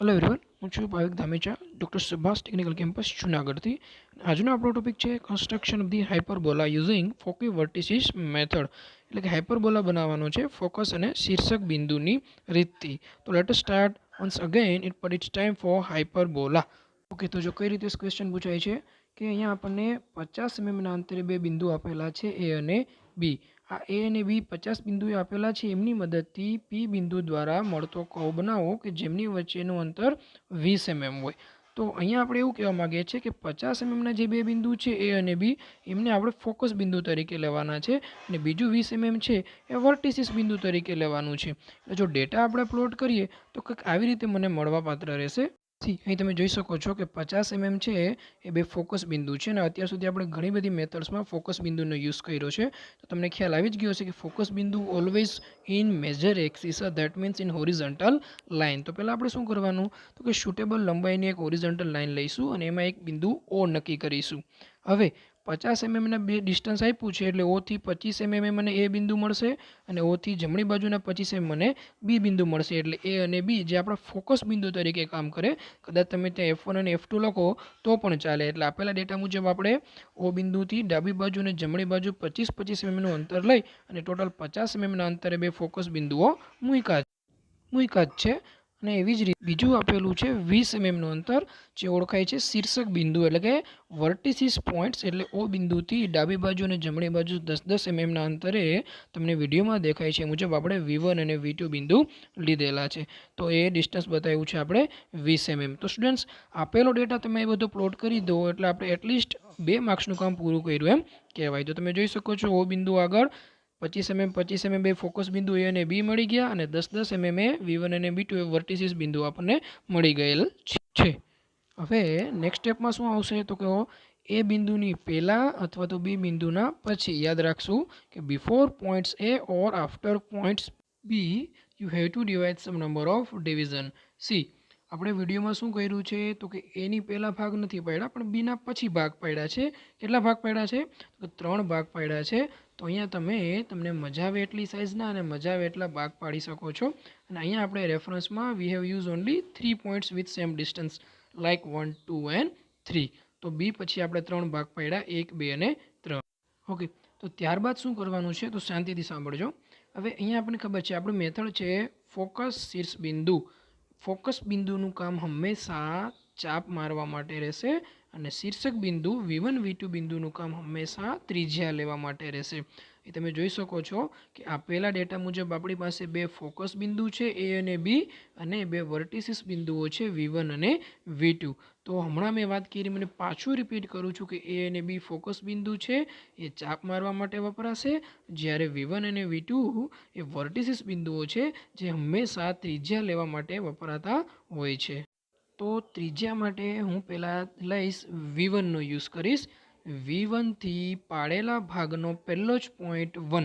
Hello everyone, હું છું Bhavik Dhamecha, doctor Subhash technical campus જુનાગઢથી. આજનો આપણો ટોપિક છે construction of the hyperbola using foci vertices method. એટલે કે હાઇપરબોલા બનાવવાનો છે ફોકસ અને શીર્ષક બિંદુની રીતથી. તો let us start once again but it's time for hyperbola. Okay, તો જો કઈ રીતે ક્વેશ્ચન પૂછાય છે કે અહીંયા આપણને 50 mm અંતરે બે બિંદુ આપેલા છે એ અને બી. આ એ અને બી 50 બિંદુએ આપેલા છે, એમની મદદથી પી બિંદુ દ્વારા મળતો કર્વ બનાવો કે જેમની વચ્ચેનું અંતર 20 mm હોય. તો અહીંયા આપણે એવું કહેવા માગીએ છીએ કે 50 mmના જે બે બિંદુ છે એ અને બી, એમને આપણે ફોકસ બિંદુ તરીકે લેવાના છે અને બીજું 20 mm છે એ વર્ટિસિસ બિંદુ તરીકે લેવાનું છે. એટલે જો ડેટા આપણે પ્લોટ કરીએ તો કંઈક આવી રીતે મને મળવાપાત્ર રહેશે. અહીં તમે જોઈ શકો છો કે 50 mm છે એ બે ફોકસ બિંદુ છે અને અત્યાર સુધી આપણે ઘણી બધી મેથડ્સમાં ફોકસ બિંદુનો યુઝ કર્યો છે. તો તમને ખ્યાલ આવી જ ગયો હશે કે ફોકસ બિંદુ always in major axis, that means in horizontal line. તો પહેલાં આપણે શું કરવાનું તો કે સુટેબલ લંબાઈની એક હોરિઝોન્ટલ લાઇન લઈશું અને એમાં એક બિંદુ ઓ નક્કી કરીશું. હવે 50 mmના બે ડિસ્ટન્સ આપ્યું છે એટલે ઓથી 25 mm મને એ બિંદુ મળશે અને ઓથી જમણી બાજુના 25 mm મને બી બિંદુ મળશે. એટલે એ અને બી જે આપણા ફોકસ બિંદુ તરીકે કામ કરે. કદાચ તમે ત્યાં F1 અને F2 લખો તો પણ ચાલે. એટલે આપેલા ડેટા મુજબ આપણે ઓ બિંદુથી ડાબી બાજુ અને જમણી બાજુ 25 mmનું અંતર લઈ અને ટોટલ 50 mmના અંતરે બે ફોકસ બિંદુઓ મૂક્યા છે. અને એવી જ રીતે બીજું આપેલું છે 20 mmનું અંતર, જે ઓળખાય છે શીર્ષક બિંદુ એટલે કે વર્ટિસિસ પોઈન્ટ્સ. એટલે ઓ બિંદુથી ડાબી બાજુ અને જમણી બાજુ 10-10 mmના અંતરે તમને વિડીયોમાં દેખાય છે મુજબ આપણે V1 અને V2 બિંદુ લીધેલા છે. તો એ ડિસ્ટન્સ બતાવ્યું છે આપણે 20 mm. તો સ્ટુડન્ટ્સ, આપેલો ડેટા તમે એ બધો પ્લોટ કરી દો એટલે આપણે એટલીસ્ટ 2 માર્ક્સનું કામ પૂરું કર્યું એમ કહેવાય. તો તમે જોઈ શકો છો ઓ બિંદુ આગળ 25 mm બે ફોકસ બિંદુ એ અને બી મળી ગયા અને 10-10 mm એ V1 અને V2 એ વર્ટિસિસ બિંદુ આપણને મળી ગયેલ છે. હવે નેક્સ્ટ સ્ટેપમાં શું આવશે તો કે એ બિંદુની પહેલાં અથવા તો બી બિંદુના પછી. યાદ રાખશું કે before points A or after points B you have to divide some number of division. See, આપણે વિડીયોમાં શું કર્યું છે તો કે એની પહેલાં ભાગ નથી પાડ્યા પણ બીના પછી ભાગ પાડ્યા છે. કેટલા ભાગ પાડ્યા છે તો 3 ભાગ પાડ્યા છે. તો અહીંયા તમને મજા આવે એટલી સાઇઝના અને મજા આવે એટલા ભાગ પાડી શકો છો. અને અહીંયા આપણે રેફરન્સમાં we have use only 3 points with same distance like 1, 2 and 3. તો બી પછી આપણે 3 ભાગ પાડ્યા, 1, 2 અને 3. ઓકે, તો ત્યારબાદ શું કરવાનું છે તો શાંતિથી સાંભળજો. હવે અહીંયા આપણને ખબર છે આપણું મેથડ છે ફોકસ શીર્ષ બિંદુ. ફોકસ બિંદુનું કામ હંમેશા ચાપ મારવા માટે રહેશે અને શીર્ષક બિંદુ V1 V2 બિંદુનું કામ હંમેશા ત્રિજ્યા લેવા માટે રહેશે. એ તમે જોઈ શકો છો કે આપેલા ડેટા મુજબ આપણી પાસે બે ફોકસ બિંદુ છે એ અને બી અને બે વર્ટિસિસ બિંદુઓ છે V1 અને V2. તો હમણાં મેં વાત કરી, મને પાછું રિપીટ કરું છું કે એ અને બી ફોકસ બિંદુ છે એ ચાપ મારવા માટે વપરાશે, જ્યારે V1 અને V2 એ વર્ટિસિસ બિંદુઓ છે જે હંમેશા ત્રિજ્યા લેવા માટે વપરાતા હોય છે. તો ત્રિજ્યા માટે હું પહેલાં લઈશ V1નો યુઝ કરીશ. V1થી પાડેલા ભાગનો પહેલો જ પોઈન્ટ 1,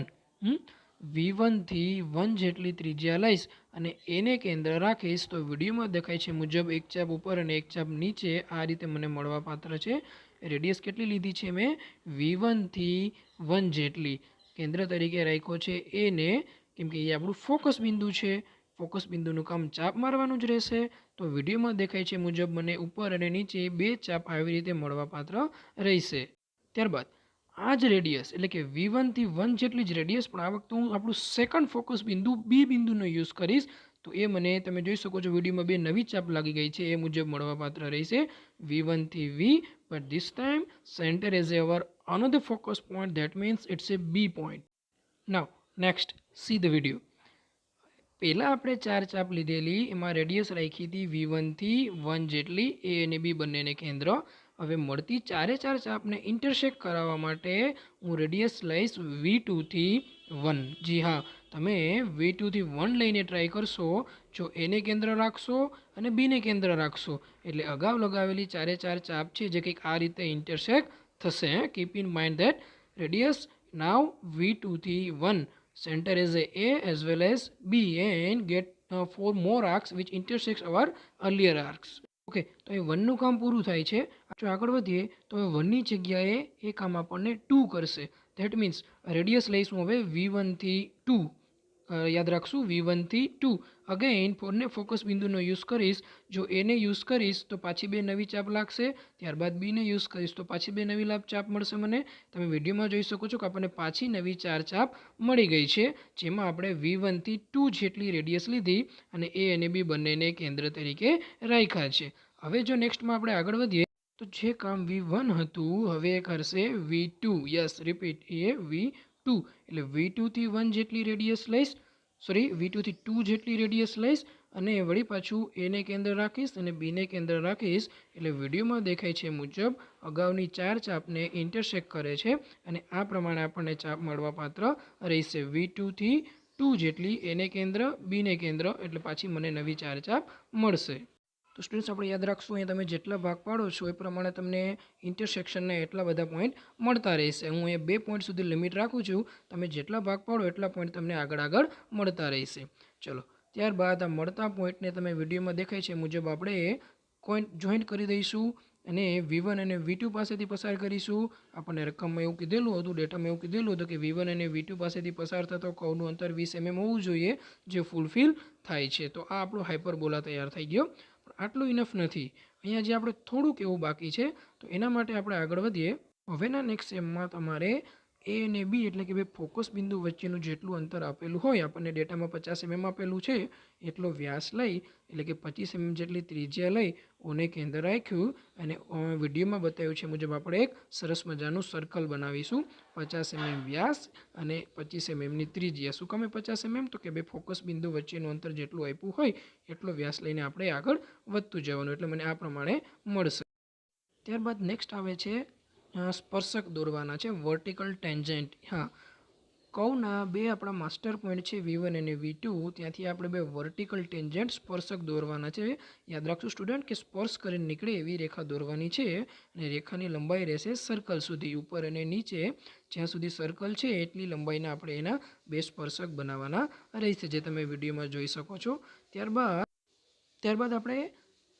V1થી 1 જેટલી ત્રિજ્યા લઈશ અને એને કેન્દ્ર રાખીશ. તો વિડીયોમાં દેખાય છે મુજબ એક ચાપ ઉપર અને એક ચાપ નીચે આ રીતે મને મળવાપાત્ર છે. રેડિયસ કેટલી લીધી છે મેં? V1થી 1 જેટલી કેન્દ્ર તરીકે રાખ્યો છે એને, કેમકે એ આપણું ફોકસ બિંદુ છે. ફોકસ બિંદુનું કામ ચાપ મારવાનું જ રહેશે. તો વિડીયોમાં દેખાય છે મુજબ મને ઉપર અને નીચે બે ચાપ આવી રીતે મળવાપાત્ર રહેશે. ત્યારબાદ આ જ રેડિયસ એટલે કે V1થી 1 જેટલી જ રેડિયસ, પણ આ વખતે હું આપણું સેકન્ડ ફોકસ બિંદુ બી બિંદુનો યુઝ કરીશ. તો એ મને તમે જોઈ શકો છો વિડીયોમાં બે નવી ચાપ લાગી ગઈ છે, એ મુજબ મળવાપાત્ર રહેશે V1થી V, but this time centre as our another focus point, that means it's a B point. Now next see the video. પહેલાં આપણે 4 ચાપ લીધેલી, એમાં રેડિયસ રાખી હતી V1થી 1 જેટલી, એ અને બી બંનેને કેન્દ્ર. હવે મળતી 4 ચાપને ઇન્ટરસેક્ટ કરાવવા માટે હું રેડિયસ લઈશ V2થી 1. જી હા, તમે V2થી 1 લઈને ટ્રાય કરશો. જો એને કેન્દ્ર રાખશો અને બીને કેન્દ્ર રાખશો એટલે અગાઉ લગાવેલી 4 ચાપ છે જે કંઈક આ રીતે ઇન્ટરસેક્ટ થશે. Keep in mind that radius now V2થી 1 center is A as well as B and get 4 more arcs which intersects our earlier arcs. Okay, તો એ 1નું કામ પૂરું થાય છે. જો આગળ વધીએ તો હવે 1ની જગ્યાએ એ કામ આપણને 2 કરશે. ધેટ મીન્સ રેડિયસ લઈશું હવે V1થી 2 યાદ રાખશું V1 થી 2. અગેન ફોરને ફોકસ બિંદુનો યુઝ કરીશ. જો એને યુઝ કરીશ તો પાછી બે નવી ચાપ લાગશે. ત્યારબાદ બીને યુઝ કરીશ તો પાછી બે નવી ચાપ મળશે મને. તમે વિડીયોમાં જોઈ શકો છો કે આપણને પાછી નવી 4 ચાપ મળી ગઈ છે, જેમાં આપણે V1 થી 2 જેટલી રેડિયસ લીધી અને એ અને બી બંનેને કેન્દ્ર તરીકે રાખ્યા છે. હવે જો નેક્સ્ટમાં આપણે આગળ વધીએ તો જે કામ V1 હતું હવે એ કરશે V2. યસ, રિપીટ, એ V2 એટલે V2 થી 1 જેટલી રેડિયસ લઈશ, V2 થી 2 જેટલી રેડિયસ લઈશ અને વળી પાછું એને કેન્દ્ર રાખીશ અને બીને કેન્દ્ર રાખીશ. એટલે વિડીયોમાં દેખાય છે મુજબ અગાઉની 4 ચાપને ઇન્ટરસેક્ટ કરે છે અને આ પ્રમાણે આપણને ચાપ મળવા પાત્ર રહેશે. V2 થી 2 જેટલી એને કેન્દ્ર, બીને કેન્દ્ર, એટલે પાછી મને નવી 4 ચાપ મળશે. તો સ્ટુડન્ટ્સ આપણે યાદ રાખશું, અહીંયા તમે જેટલા ભાગ પાડો છો એ પ્રમાણે તમને ઇન્ટરસેક્શનના એટલા બધા પોઈન્ટ મળતા રહેશે. હું અહીંયા 2 પોઈન્ટ સુધી લિમિટ રાખું છું. તમે જેટલા ભાગ પાડો એટલા પોઈન્ટ તમને આગળ મળતા રહેશે. ચલો, ત્યારબાદ આ મળતા પોઈન્ટને તમે વિડીયોમાં દેખાય છે મુજબ આપણે જોઈન્ટ કરી દઈશું અને V1 અને V2 પાસેથી પસાર કરીશું. આપણને રકમમાં એવું કીધેલું હતું, ડેટામાં એવું કીધેલું હતું કે V1 અને V2 પાસેથી પસાર થતો કર્વનું અંતર 20 mm હોવું જોઈએ, જે ફૂલફિલ થાય છે. તો આ આપણો હાઇપરબોલા તૈયાર થઈ ગયો. આટલું ઇનફ નથી, અહીંયા જે આપણે થોડુંક એવું બાકી છે, તો એના માટે આપણે આગળ વધીએ. હવેના નેક્સ્ટ સ્ટેપમાં તમારે એ અને બી એટલે કે બે ફોકસ બિંદુ વચ્ચેનું જેટલું અંતર આપેલું હોય, આપણને ડેટામાં 50 mm આપેલું છે, એટલો વ્યાસ લઈ એટલે કે 25 mm જેટલી ત્રિજ્યા લઈ ઓને કેન્દ્ર રાખ્યું અને વિડીયોમાં બતાવ્યું છે મુજબ આપણે એક સરસ મજાનું સર્કલ બનાવીશું. 50 mm વ્યાસ અને 25 mm ની ત્રિજ્યા. શું કામે 50 mm? તો કે બે ફોકસ બિંદુ વચ્ચેનું અંતર જેટલું આપ્યું હોય એટલો વ્યાસ લઈને આપણે આગળ વધતું જવાનું, એટલે મને આ પ્રમાણે મળશે. ત્યારબાદ નેક્સ્ટ આવે છે સ્પર્શક દોરવાના છે, વર્ટિકલ ટેન્જન્ટ. હા, કર્વના બે આપણા માસ્ટર પોઈન્ટ છે V1 અને V2, ત્યાંથી આપણે બે વર્ટિકલ ટેન્જન્ટ સ્પર્શક દોરવાના છે. યાદ રાખશું સ્ટુડન્ટ કે સ્પર્શ કરીને નીકળે એવી રેખા દોરવાની છે અને રેખાની લંબાઈ રહેશે સર્કલ સુધી, ઉપર અને નીચે જ્યાં સુધી સર્કલ છે એટલી લંબાઈના આપણે એના બે સ્પર્શક બનાવવાના રહેશે, જે તમે વિડીયોમાં જોઈ શકો છો. ત્યારબાદ આપણે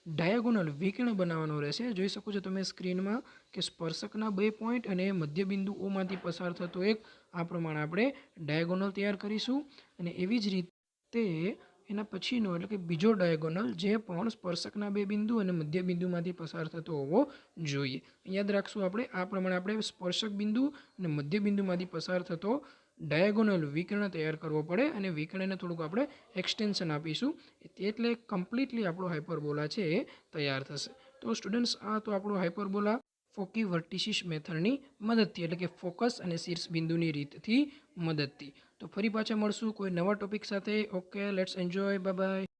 ડાયાગોનલ વિકર્ણ બનાવવાનો રહેશે. જોઈ શકો છો તમે સ્ક્રીનમાં કે સ્પર્શકના 2 પોઈન્ટ અને મધ્યબિંદુ ઓમાંથી પસાર થતો એક, આ પ્રમાણે આપણે ડાયાગોનલ તૈયાર કરીશું. અને એવી જ રીતે એના પછીનો એટલે કે બીજો ડાયાગોનલ જે પણ સ્પર્શકના 2 બિંદુ અને મધ્યબિંદુમાંથી પસાર થતો હોવો જોઈએ. યાદ રાખશું આપણે આ પ્રમાણે આપણે સ્પર્શક બિંદુ અને મધ્યબિંદુમાંથી પસાર થતો ડાયાગોનલ વિકર્ણ તૈયાર કરવો પડે અને વિકર્ણને થોડુંક આપણે એક્સટેન્શન આપીશું, એટલે કમ્પ્લીટલી આપણો હાઇપરબોલા છે એ તૈયાર થશે. તો સ્ટુડન્ટ્સ, આ તો આપણો હાઇપરબોલા ફોકી-વર્ટિસીસ મેથડની મદદથી, એટલે કે ફોકસ અને શીર્ષ બિંદુની રીતથી મદદથી. તો ફરી પાછા મળશું કોઈ નવા ટોપિક સાથે. Okay, let's enjoy, bye bye.